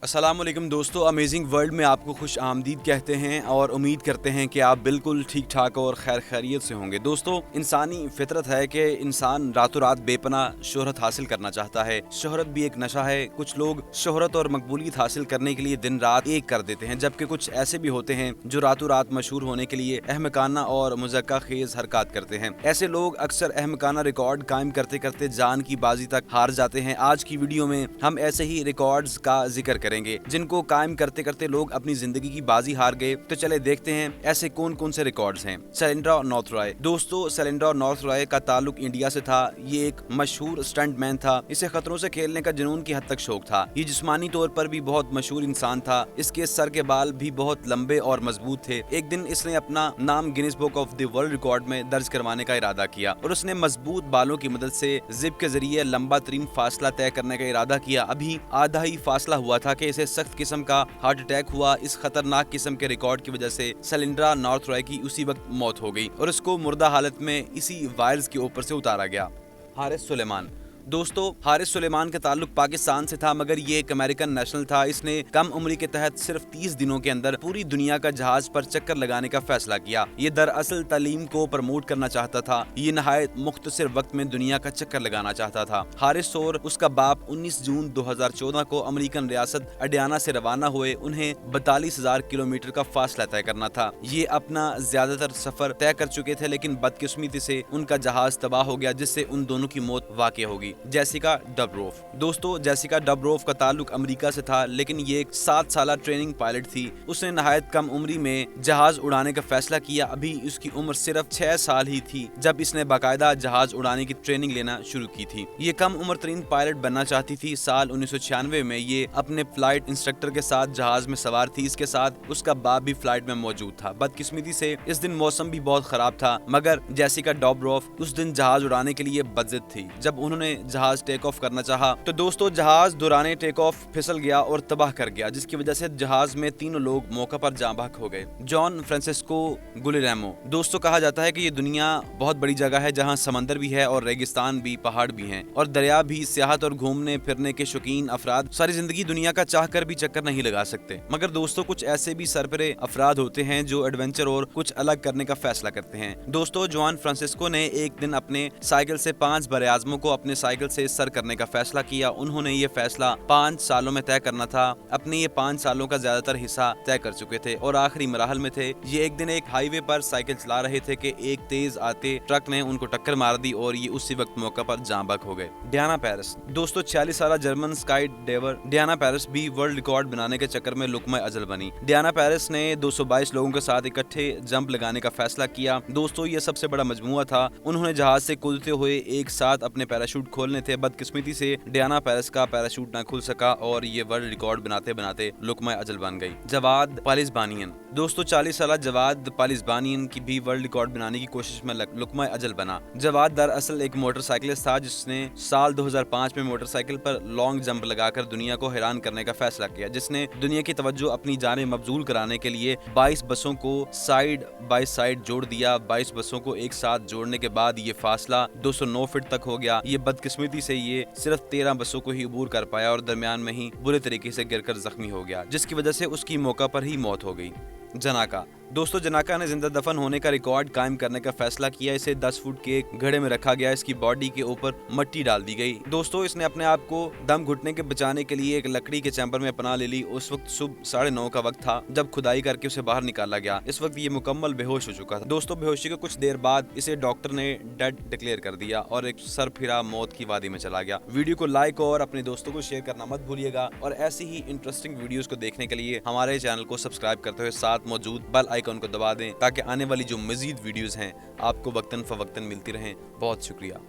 अस्सलामुअलैकुम दोस्तों, amazing world में आपको खुश आमदीद कहते हैं और उम्मीद करते हैं कि आप बिल्कुल ठीक ठाक और खैर खैरियत से होंगे। दोस्तों, इंसानी फितरत है कि इंसान रातों रात बेपनाह शोहरत हासिल करना चाहता है। शोहरत भी एक नशा है। कुछ लोग शोहरत और मकबूलियत हासिल करने के लिए दिन रात एक कर देते हैं, जबकि कुछ ऐसे भी होते हैं जो रातों रात मशहूर होने के लिए अहमकाना और मुज़क्का खेज हरकत करते हैं। ऐसे लोग अक्सर अहमकाना रिकॉर्ड कायम करते करते जान की बाजी तक हार जाते हैं। आज की वीडियो में हम ऐसे ही रिकॉर्ड्स का जिक्र करेंगे जिनको कायम करते करते लोग अपनी जिंदगी की बाजी हार गए। तो चले देखते हैं ऐसे कौन कौन से रिकॉर्ड्स हैं। शैलेंद्रा नॉर्थ रॉय। दोस्तों, शैलेंद्रा नॉर्थ रॉय का ताल्लुक इंडिया से था। ये एक मशहूर स्टंटमैन था। इसे खतरों से खेलने का जुनून की हद तक शौक था। ये जिस्मानी तौर पर भी बहुत मशहूर इंसान था। इसके सर के बाल भी बहुत लंबे और मजबूत थे। एक दिन इसने अपना नाम Guinness book of the world record में दर्ज करवाने का इरादा किया और उसने मजबूत बालों की मदद से जिप के जरिए लंबा तरीन फासला तय करने का इरादा किया। अभी आधा ही फासला हुआ था कि इसे सख्त किस्म का हार्ट अटैक हुआ। इस खतरनाक किस्म के रिकॉर्ड की वजह से शैलेंद्रा नॉर्थ रॉय की उसी वक्त मौत हो गई और उसको मुर्दा हालत में इसी वायर्स के ऊपर से उतारा गया। हारिस सुलेमान। दोस्तों, हारिस सुलेमान का ताल्लुक पाकिस्तान से था, मगर ये एक अमेरिकन नेशनल था। इसने कम उम्री के तहत सिर्फ 30 दिनों के अंदर पूरी दुनिया का जहाज पर चक्कर लगाने का फैसला किया। ये दरअसल तालीम को प्रमोट करना चाहता था। ये नहायत मुख्तसर वक्त में दुनिया का चक्कर लगाना चाहता था। हारिस और उसका बाप 19 जून 2014 को अमेरिकन रियासत अडियाना से रवाना हुए। उन्हें 42,000 किलोमीटर का फासला तय करना था। ये अपना ज्यादातर सफर तय कर चुके थे, लेकिन बदकिस्मती से उनका जहाज तबाह हो गया, जिससे उन दोनों की मौत वाक़ई होगी। जेसिका डबरोफ। दोस्तों, जेसिका डबरोफ का ताल्लुक अमेरिका से था, लेकिन ये एक 7 साल ट्रेनिंग पायलट थी। उसने नहायत कम उम्री में जहाज उड़ाने का फैसला किया। अभी उसकी उम्र सिर्फ 6 साल ही थी जब इसने बाकायदा जहाज उड़ाने की ट्रेनिंग लेना शुरू की थी। ये कम उम्र तरीन पायलट बनना चाहती थी। साल 1996 में ये अपने फ्लाइट इंस्ट्रक्टर के साथ जहाज में सवार थी। इसके साथ उसका बाप भी फ्लाइट में मौजूद था। बदकिस्मती से इस दिन मौसम भी बहुत खराब था, मगर जेसिका डबरोफ उस दिन जहाज उड़ाने के लिए बदजिद थी। जब उन्होंने जहाज टेक ऑफ करना चाहा तो दोस्तों, जहाज दौरान टेक ऑफ फिसल गया और तबाह कर गया, जिसकी वजह से जहाज में तीनों लोग मौके पर जाँ बहक हो गए। John Francisco Guillermo. दोस्तों, कहा जाता है कि ये दुनिया बहुत बड़ी जगह है जहां समंदर भी है और रेगिस्तान भी, पहाड़ भी हैं और दरिया भी। सियाहत और घूमने फिरने के शौकीन अफराद सारी जिंदगी दुनिया का चाह कर भी चक्कर नहीं लगा सकते, मगर दोस्तों, कुछ ऐसे भी सरपरे अफराद होते हैं जो एडवेंचर और कुछ अलग करने का फैसला करते हैं। दोस्तों, जॉन फ्रांसिस्को ने एक दिन अपने साइकिल से 5 बरआज़मों को अपने साइकिल से सर करने का फैसला किया। उन्होंने ये फैसला 5 सालों में तय करना था। अपने ये 5 सालों का ज्यादातर हिस्सा तय कर चुके थे और आखिरी मराहल में थे। ये एक दिन एक हाईवे पर साइकिल चला रहे थे कि एक तेज आते ट्रक ने उनको टक्कर मार दी और ये उसी वक्त मौका पर जाँ बहक हो गए। Diana Paris. दोस्तों, 46 साल German sky diver Diana Paris भी वर्ल्ड रिकॉर्ड बनाने के चक्कर में लुकमा अजल बनी। डियाना पेरिस ने 222 लोगों के साथ इकट्ठे जंप लगाने का फैसला किया। दोस्तों, ये सबसे बड़ा मजमुआ था। उन्होंने जहाज से कूदते हुए एक साथ अपने पैराशूट खोलने थे। बदकिस्मती से डियाना पेरिस का पैराशूट न खुल सका और ये वर्ल्ड रिकॉर्ड बनाते बनाते लुकमा अजल बन गई। जवाद पालिसबानियन। दोस्तों, 40 साल जवाद पालिसबानियन की भी वर्ल्ड रिकॉर्ड बनाने की कोशिश में लुकमा अजल बना। जवाद दरअसल एक मोटरसाइकिलिस्ट था जिसने साल 2005 में मोटरसाइकिल पर लॉन्ग जंप लगाकर दुनिया को हैरान करने का फैसला किया, जिसने दुनिया की तवज्जो अपनी जाने मबजूल कराने के लिए 22 बसों को साइड बाय साइड जोड़ दिया। 22 बसों को एक साथ जोड़ने के बाद ये फासला 209 फीट तक हो गया। ये बदकिस्मती से ये सिर्फ 13 बसों को ही अबूर कर पाया और दरमियान में ही बुरे तरीके से गिरकर जख्मी हो गया, जिसकी वजह से उसकी मौका पर ही मौत हो गई। जनाका। दोस्तों, जनाका ने जिंदा दफन होने का रिकॉर्ड कायम करने का फैसला किया। इसे 10 फुट के एक घड़े में रखा गया। इसकी बॉडी के ऊपर मट्टी डाल दी गई। दोस्तों, इसने अपने आप को दम घुटने के बचाने के लिए एक लकड़ी के चैम्बर में पनाह ले ली। उस वक्त सुबह 9:30 का वक्त था जब खुदाई करके उसे बाहर निकाला गया। इस वक्त ये मुकम्मल बेहोश हो चुका था। दोस्तों, बेहोशी के कुछ देर बाद इसे डॉक्टर ने डेड डिक्लेयर कर दिया और एक सर फिरा मौत की वादी में चला गया। वीडियो को लाइक और अपने दोस्तों को शेयर करना मत भूलिएगा और ऐसी ही इंटरेस्टिंग वीडियोस को देखने के लिए हमारे चैनल को सब्सक्राइब करते हुए साथ मौजूद बेल आइकन को दबा दें ताकि आने वाली जो मजीद वीडियोस हैं आपको वक्तन फवक्तन मिलती रहें। बहुत शुक्रिया।